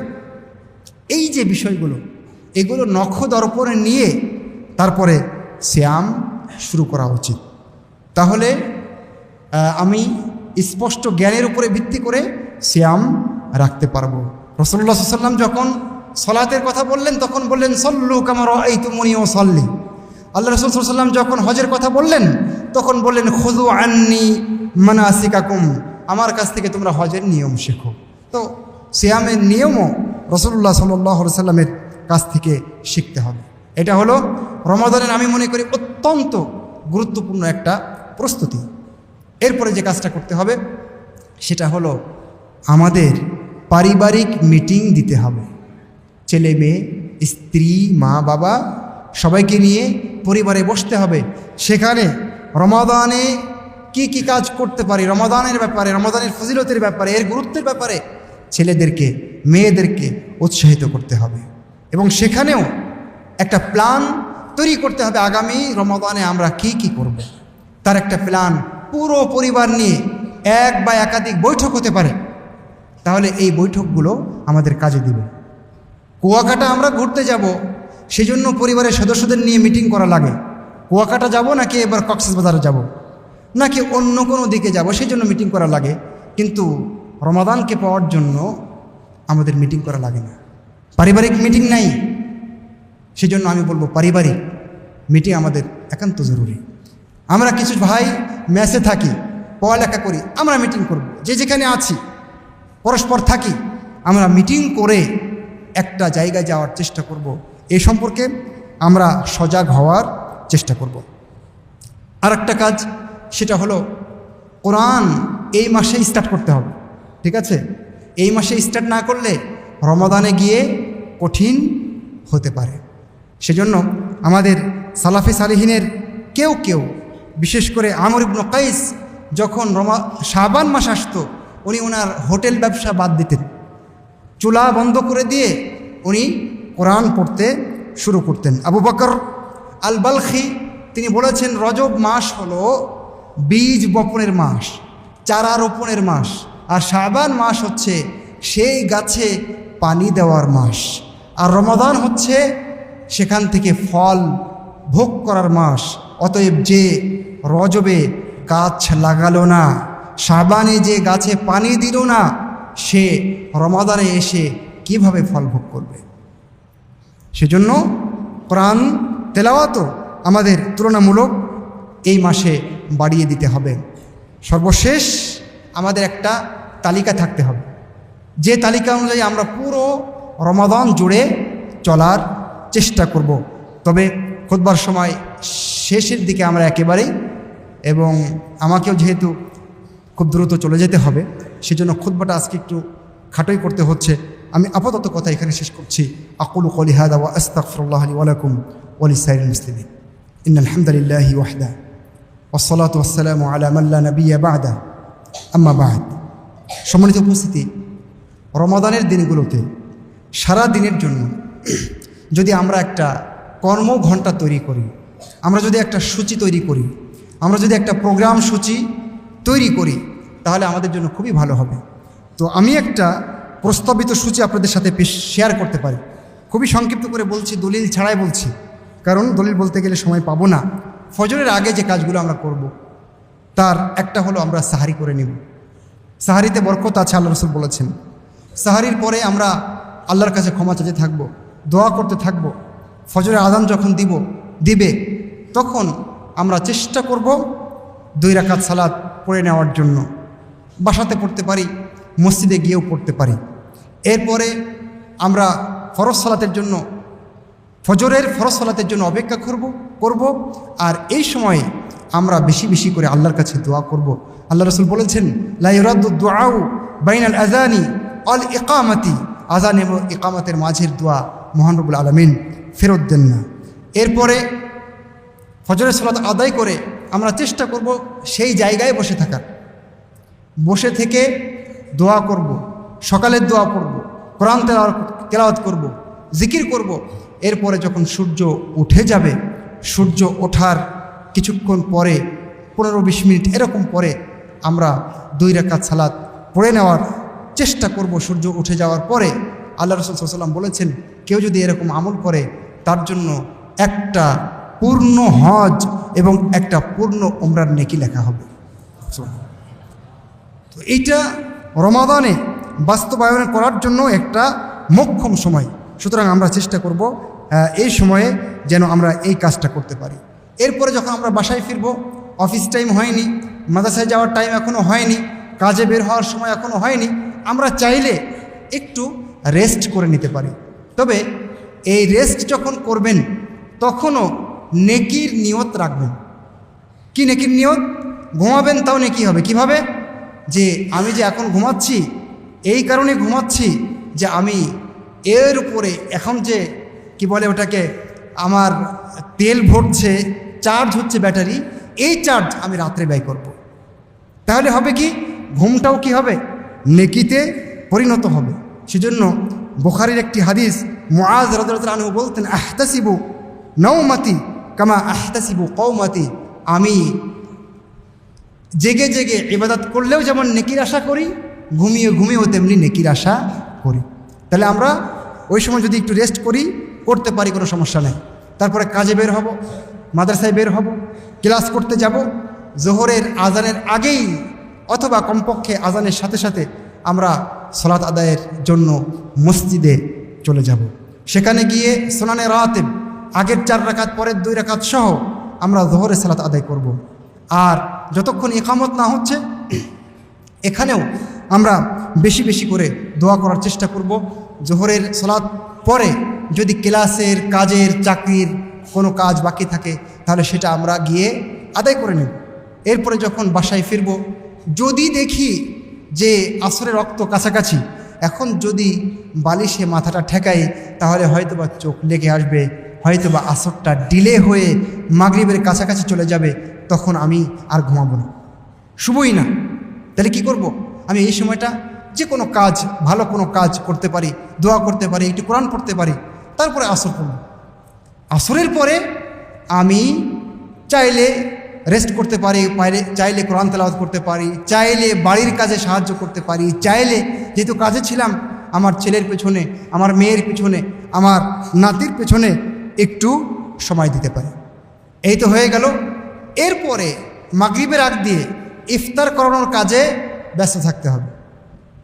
এই যে বিষয়গুলো, এগুলো নখদর্পণে নিয়ে তারপরে সিয়াম শুরু করা উচিত। তাহলে আমি স্পষ্ট জ্ঞানের উপরে ভিত্তি করে সিয়াম রাখতে পারবো। রাসূলুল্লাহ সাল্লাল্লাহু আলাইহি ওয়াসাল্লাম যখন সলাতের কথা বললেন তখন বললেন সল্লু কামা রাআইতুমুনি উসাল্লি। আল্লাহ রাসূল সাল্লাল্লাহু আলাইহি ওয়াসাল্লাম যখন হজের কথা বললেন তখন বললেন খুযু আন্নি মানাসিকাকুম, আমার কাছ থেকে তোমরা হজের নিয়ম শেখো। তো সিয়ামের নিয়মও রাসূলুল্লাহ সাল্লাল্লাহু আলাইহি ওয়াসাল্লামের কাছ থেকে শিখতে হবে। এটা হলো রমাদানের আমি মনে করি অত্যন্ত গুরুত্বপূর্ণ একটা প্রস্তুতি। এরপরে যে কাজটা করতে হবে সেটা হলো আমাদের পারিবারিক মিটিং দিতে হবে। ছেলে মেয়ে, স্ত্রী, মা বাবা সবাইকে নিয়ে পরিবারে বসতে হবে। সেখানে রমাদানে কি কি কাজ করতে পারি, রমাদানের ব্যাপারে, রমাদানের ফজিলতের ব্যাপারে, এর গুরুত্বের ব্যাপারে ছেলেদেরকে, মেয়েদেরকে উৎসাহিত করতে হবে। এবং সেখানেও একটা প্ল্যান তৈরি করতে হবে, আগামী রমাদানে আমরা কি কি করব। তার একটা প্ল্যান পুরো পরিবার নিয়ে এক বা একাধিক বৈঠক হতে পারে, তাহলে এই বৈঠকগুলো আমাদের কাজে দিবে। কুয়াকাটা আমরা ঘুরতে যাব, সেজন্য পরিবারের সদস্যদের নিয়ে মিটিং করা লাগে। কুয়াকাটা যাব নাকি এবার কক্সবাজারে যাব নাকি অন্য কোনো দিকে যাব, সেই জন্য মিটিং করা লাগে। কিন্তু রমাদানকে পাওয়ার জন্য আমাদের মিটিং করা লাগে না, পারিবারিক মিটিং নাই। সেজন্য আমি বলবো পারিবারিক মিটিং আমাদের একান্ত জরুরি। আমরা কিছু ভাই মেসে থাকি, পড়ালেখা করি, আমরা মিটিং করব, যে যেখানে আছি পরস্পর থাকি, আমরা মিটিং করে একটা জায়গায় যাওয়ার চেষ্টা করব। এই সম্পর্কে আমরা সজাগ হওয়ার চেষ্টা করব। আর একটা কাজ, সেটা হলো কোরআন এই মাসে স্টার্ট করতে হবে। ঠিক আছে, এই মাসে স্টার্ট না করলে রমাদানে গিয়ে কঠিন হতে পারে। সেজন্য আমাদের সালাফি সালিহিনের কেউ কেউ, বিশেষ করে আমর ইবনে কাইস, যখন শাবান মাস আসতো উনি ওনার হোটেল ব্যবসা বাদ দিতেন, চুলা বন্ধ করে দিয়ে উনি কোরআন পড়তে শুরু করতেন। আবু বকর আল বালখি তিনি বলেছেন রজব মাস হলো বীজ বপনের মাস, চারা রোপণের মাস, আর শাবান মাস হচ্ছে সেই গাছে পানি দেওয়ার মাস, আর রমাদান হচ্ছে সেখান থেকে ফল ভোগ করার মাস। অতএব যে রজবে গাছ লাগালো না, শাবানে যে গাছে পানি দিল না, সে রমাদানে এসে কিভাবে ফল ভোগ করবে। সেজন্য কোরআন তেলাওয়াতও আমাদের তুলনামূলক এই মাসে বাড়িয়ে দিতে হবে। সর্বশেষ আমাদের একটা তালিকা থাকতে হবে, যে তালিকা অনুযায়ী আমরা পুরো রমাদান জুড়ে চলার চেষ্টা করব। তবে খুতবার সময় শেষের দিকে আমরা একেবারেই, এবং আমাকেও যেহেতু খুব দ্রুত চলে যেতে হবে, সেজন্য খুতবাটা আজকে একটু খাটোই করতে হচ্ছে। আমি আপাতত কথা এখানে শেষ করছি। আকুলু কওলি হাযা ওয়া আস্তাগফিরুল্লাহ লি ওয়া লাকুম ওয়া লিসাইরিল মুসলিমিন। ইন্নাল হামদালিল্লাহি ওয়াহদা ওয়াসসালাতু ওয়াসসালামু আলা মান লা নাবিয়্যা বা'দা আম্মা বা'দ। সম্মানিত উপস্থিতি, রমাদানের দিনগুলোতে সারা দিনের জন্য যদি আমরা একটা কর্মঘণ্টা তৈরি করি, আমরা যদি একটা সূচি তৈরি করি, আমরা যদি একটা প্রোগ্রাম সূচি তৈরি করি, তাহলে আমাদের জন্য খুবই ভালো হবে। তো আমি একটা প্রস্তাবিত সূচি আপনাদের সাথে শেয়ার করতে পারি। খুবই সংক্ষিপ্ত করে বলছি, দলিল ছাড়াই বলছি, কারণ দলিল বলতে গেলে সময় পাবো না। ফজরের আগে যে কাজগুলো আমরা করব, তার একটা হলো আমরা সাহারি করে নেব। সাহারিতে বরকত আছে, আল্লাহ রাসূল বলেছেন। সাহারির পরে আমরা আল্লাহর কাছে ক্ষমা চাইতে থাকবো, দোয়া করতে থাকবো। ফজরের আযান যখন দিবে তখন আমরা চেষ্টা করব 2 রাকাত সালাত পড়ে নেওয়ার জন্য। বাসাতে পড়তে পারি, মসজিদে গিয়েও পড়তে পারি। এরপরে আমরা ফরজ সালাতের জন্য, ফজরের ফরজ সালাতের জন্য অপেক্ষা করব। আর এই সময়ে আমরা বেশি বেশি করে আল্লাহর কাছে দোয়া করব। আল্লাহ রাসূল বলেছেন, লা ইউরাদ্দু দুআউ বাইনাল আযানি ওয়াল ইকামাতি, আযান এবং ইকামতের মাঝের দোয়া মহান রব্বুল আলামিন ফেরত দেন না। এরপরে ফজরের সালাত আদায় করে আমরা চেষ্টা করব সেই জায়গায় বসে থাকার, বসে থেকে দোয়া করব, সকালের দোয়া পড়ব, কোরআন তেলাওয়াত করব, জিকির করব। এরপরে যখন সূর্য উঠে যাবে, সূর্য ওঠার কিছুক্ষণ পরে 15-20 মিনিট এরকম পরে আমরা 2 রাকাত সালাত পড়ে নেওয়ার চেষ্টা করব। সূর্য উঠে যাওয়ার পরে আল্লাহ রাসূল সাল্লাল্লাহু আলাইহি ওয়াসাল্লাম বলেছেন, কেউ যদি এরকম আমল করে তার জন্য একটা পূর্ণ হজ এবং একটা পূর্ণ উমরার নেকি লেখা হবে। তো এইটা রমাদানে বাস্তবায়ন করার জন্য একটা মোক্ষম সময়। সুতরাং আমরা চেষ্টা করব এই সময়ে যেন আমরা এই কাজটা করতে পারি। এরপরে যখন আমরা বাসায় ফিরব, অফিস টাইম হয়নি, মাদ্রাসায় যাওয়ার টাইম এখনও হয়নি, কাজে বের হওয়ার সময় এখনও হয়নি, আমরা চাইলে একটু রেস্ট করে নিতে পারি। তবে এই রেস্ট যখন করবেন তখনও নেকির নিয়ত রাখবেন। কি নেকির নিয়ত? ঘুমাবেন তাও নেকি হবে। কিভাবে? যে আমি যে এখন ঘুমাচ্ছি, এই কারণে ঘুমাচ্ছি যে আমি এর উপরে এখন যে কি বলে ওটাকে, আমার তেল ভরছে, চার্জ হচ্ছে ব্যাটারি, এই চার্জ আমি রাত্রে ব্যয় করব। তাহলে হবে কি, ঘুমটাও কি হবে, নেকিতে পরিণত হবে। সেজন্য বুখারীর একটি হাদিস, মুআজ রাদিয়াল্লাহু আনহু বলতেন, আহতাসিবু নাওমাতি কামা আহতাসিবু কওমাতি, আমি জেগে জেগে ইবাদত করলেও যেমন নেকির আশা করি, ঘুমিয়ে ঘুমিয়েও তেমনি নেকির আশা করি। তাহলে আমরা ওই সময় যদি একটু রেস্ট করতে পারি, কোনো সমস্যা নেই। তারপরে কাজে বের হব, মাদ্রাসায় বের হব, ক্লাস করতে যাব। জোহরের আজানের আগেই অথবা কমপক্ষে আজানের সাথে সাথে আমরা সালাত আদায়ের জন্য মসজিদে চলে যাব। সেখানে গিয়ে সুনানে রাতিব, আগের 4 রাকাত পরের 2 রাকাত সহ আমরা জোহরের সালাত আদায় করব। আর যতক্ষণ ইকামত না হচ্ছে, এখানেও আমরা বেশি বেশি করে দোয়া করার চেষ্টা করব। জোহরের সালাত পরে যদি ক্লাসের, কাজের, চাকরির কোনো কাজ বাকি থাকে তাহলে সেটা আমরা গিয়ে আদায় করে নেব। এরপরে যখন বাসায় ফিরব, যদি দেখি যে আসরের রক্ত কাছাকাছি, এখন যদি বালিশে মাথাটা ঠেকাই তাহলে হয়তোবা চোখ লেগে আসবে, হয়তোবা আসরটা ডিলে হয়ে মাগরিবের কাছাকাছি চলে যাবে, তখন আমি আর ঘুমাবো না, শুবই না। তাহলে কি করব? আমি এই সময়টা যে কোনো কাজ, ভালো কোনো কাজ করতে পারি, দোয়া করতে পারি, একটু কোরআন পড়তে পারি, তারপরে আসর পড়ব। আসরের পরে আমি চাইলে রেস্ট করতে পারি, চাইলে কোরআন তেলাওয়াত করতে পারি, চাইলে বাড়ির কাজে সাহায্য করতে পারি, চাইলে যেহেতু কাজে ছিলাম আমার ছেলের পেছনে, আমার মেয়ের পেছনে, আমার নাতির পেছনে একটু সময় দিতে পারি। এই তো হয়ে গেল। এরপরে মাগরিবের আগ দিয়ে ইফতার করানোর কাজে ব্যস্ত থাকতে হবে।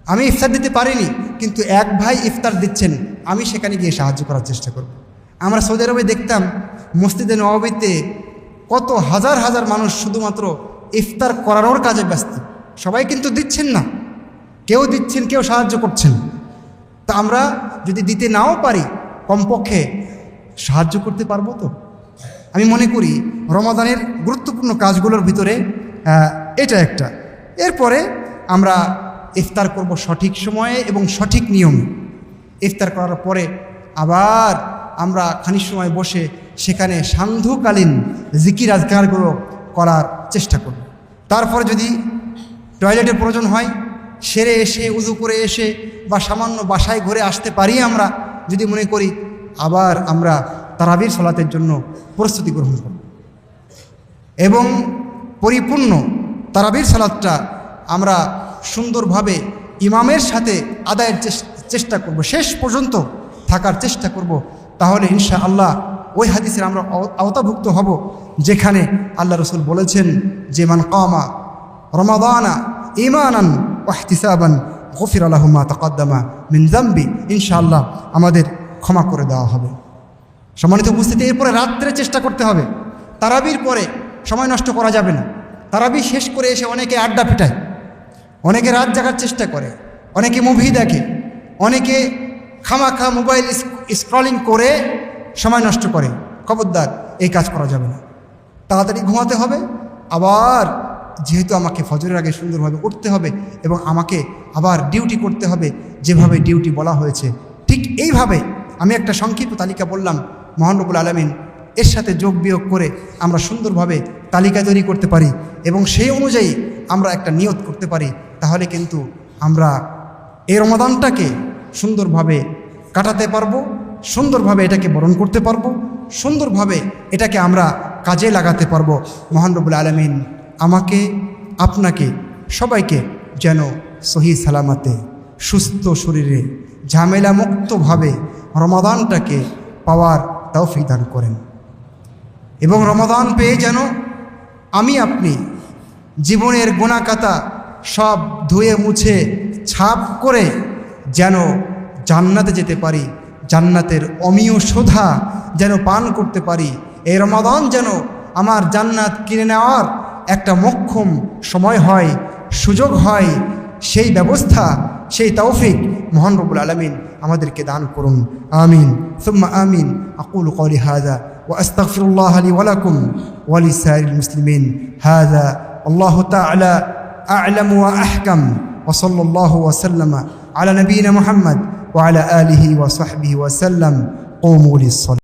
আমি ইফতার দিতে পারিনি, কিন্তু এক ভাই ইফতার দিচ্ছেন, আমি সেখানে গিয়ে সাহায্য করার চেষ্টা করব। আমরা সৌদি আরবে দেখতাম মসজিদে নববীতে কত হাজার হাজার মানুষ শুধুমাত্র ইফতার করানোর কাজে ব্যস্ত। সবাই কিন্তু দিচ্ছেন না, কেউ দিচ্ছেন, কেউ সাহায্য করছেন। তা আমরা যদি দিতে নাও পারি, কমপক্ষে সাহায্য করতে পারবো তো। আমি মনে করি রমাদানের গুরুত্বপূর্ণ কাজগুলোর ভিতরে এটা একটা। এরপরে আমরা ইফতার করব সঠিক সময়ে এবং সঠিক নিয়মে। ইফতার করার পরে আবার আমরা খানিক সময় বসে সেখানে সান্ধ্যকালীন জিকির আজকারগুলো করার চেষ্টা করব। তারপরে যদি টয়লেটের প্রয়োজন হয়, সেরে এসে উযু করে এসে বা সামান্য বাসায় ঘুরে আসতে পারি আমরা যদি মনে করি, আবার আমরা তারাবির সালাতের জন্য প্রস্তুতি গ্রহণ করব এবং পরিপূর্ণ তারাবির সালাতটা আমরা সুন্দরভাবে ইমামের সাথে আদায়ের চেষ্টা করব, শেষ পর্যন্ত থাকার চেষ্টা করব। তাহলে ইনশাআল্লাহ ওই হাদিসের আমরা আওতাভুক্ত হব যেখানে আল্লাহ রসুল বলেছেন যে মান কামা রমাদানা ঈমানান ওয়া ইহতিসাবান গফিরা লাহু মা তাকাদ্দামা মিন যামবি, ইনশাআল্লাহ আমাদের ক্ষমা করে দেওয়া হবে। সম্মানিত উপস্থিতি, এরপরে রাত্রে চেষ্টা করতে হবে। তারাবির পরে সময় নষ্ট করা যাবে না। তারাবি শেষ করে এসে অনেকে আড্ডা পিটায়, অনেকে রাত জাগার চেষ্টা করে, অনেকে মুভি দেখে, অনেকে খামাখা মোবাইল স্ক্রলিং করে সময় নষ্ট করে। খবরদার, এই কাজ করা যাবে না। তাড়াতাড়ি ঘুমাতে হবে। আবার যেহেতু আমাকে ফজরের আগে সুন্দরভাবে উঠতে হবে এবং আমাকে আবার ডিউটি করতে হবে, যেভাবে ডিউটি বলা হয়েছে ঠিক এইভাবে আমি একটা সংক্ষিপ্ত তালিকা বললাম। মহান রব্বুল আলামিন এর সাথে যোগ বিয়োগ করে আমরা সুন্দরভাবে তালিকা তৈরি করতে পারি এবং সেই অনুযায়ী আমরা একটা নিয়ত করতে পারি। তাহলে কিন্তু আমরা এই রমাদানটাকে সুন্দরভাবে কাটাতে পারবো, সুন্দরভাবে এটাকে বরণ করতে পারবো, সুন্দরভাবে এটাকে আমরা কাজে লাগাতে পারবো। মহান রব্বুল আলামিন আমাকে, আপনাকে, সবাইকে যেন সহি সালামতে সুস্থ শরীরে ঝামেলা মুক্তভাবে রমাদানটাকে পাওয়ার তৌফিক দান করেন এবং রমাদান পেয়ে যেন আমি আপনি জীবনের গুনাহখাতা সব ধুয়ে মুছে ছাপ করে যেন জান্নাতে যেতে পারি, জান্নাতের অমীয় শোধা যেন পান করতে পারি। এই রমাদান যেন আমার জান্নাত কিনে নেওয়ার একটা মোক্ষম সময় হয়, সুযোগ হয়। সেই ব্যবস্থা, সেই তৌফিক মহান রব্বুল আলামিন আমাদেরকে দান করুন। আমিন সুম্মা আমিন। আকুলু কওলি হাযা ওয়া আস্তাগফিরুল্লাহ লি ওয়া লাকুম ওয়া লিসাইরিল মুসলিমিন। হাযা আল্লাহু তাআলা আ'লামু ওয়া আহকাম ওয়া সাল্লাল্লাহু ওয়া সাল্লামা আলা নবিয়িনা মুহাম্মদ ওয়া আলা আলিহি ওয়া সাহবিহি ওয়া সাল্লাম। কুমু লিস-সালাত।